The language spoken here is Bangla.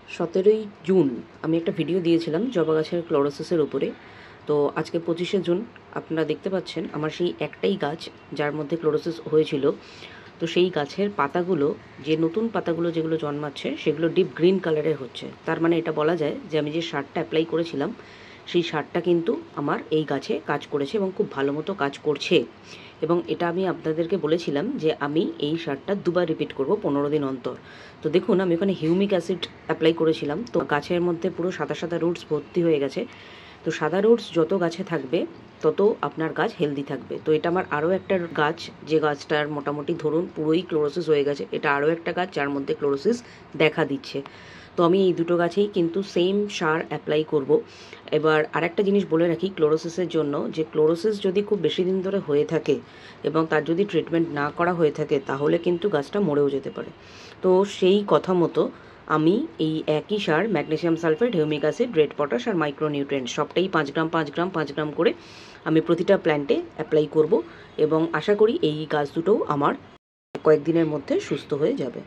17ই জুন আমি একটা ভিডিও দিয়েছিলাম জবা গাছের ক্লোরোসিসের উপরে। তো আজকে 25শে জুন আপনারা দেখতে পাচ্ছেন আমার সেই একটাই গাছ যার মধ্যে ক্লোরোসিস হয়েছিল। তো সেই গাছের পাতাগুলো, যে নতুন পাতাগুলো যেগুলো জন্মাচ্ছে সেগুলো ডিপ গ্রিন কালারের হচ্ছে। তার মানে এটা বলা যায় যে আমি যে সারটা অ্যাপ্লাই করেছিলাম সেই সারটা কিন্তু আমার এই গাছে কাজ করেছে এবং খুব ভালো মতো কাজ করছে। এবং এটা আমি আপনাদেরকে বলেছিলাম যে আমি এই সারটা দুবার রিপিট করব 15 দিন অন্তর। তো দেখুন আমি ওখানে হিউমিক অ্যাসিড অ্যাপ্লাই করেছিলাম, তো গাছের মধ্যে পুরো সাদা সাদা রুটস ভর্তি হয়ে গেছে। তো সাদা রুটস যত গাছে থাকবে তত আপনার গাছ হেলদি থাকবে। তো এটা আমার আরও একটা গাছ, যে গাছটার মোটামুটি ধরুন পুরোই ক্লোরোসিস হয়ে গেছে। এটা আরও একটা গাছ যার মধ্যে ক্লোরোসিস দেখা দিচ্ছে। তো আমি এই দুটো গাছেই কিন্তু সেম সার অ্যাপ্লাই করব। এবার আরেকটা জিনিস বলে রাখি ক্লোরোসিসের জন্য, যে ক্লোরোসিস যদি খুব বেশি দিন ধরে হয়ে থাকে এবং তার যদি ট্রিটমেন্ট না করা হয়ে থাকে তাহলে কিন্তু গাছটা মরেও যেতে পারে। তো সেই কথা মতো আমি এই একই সার magnesium sulphate, humic acid, red potash আর মাইক্রোনিউট্রিয়েন্ট সবটাই 5 গ্রাম 5 গ্রাম 5 গ্রাম করে আমি প্রতিটা প্ল্যান্টে অ্যাপ্লাই করব এবং আশা করি এই গাছ দুটোও আমার কয়েকদিনের মধ্যে সুস্থ হয়ে যাবে।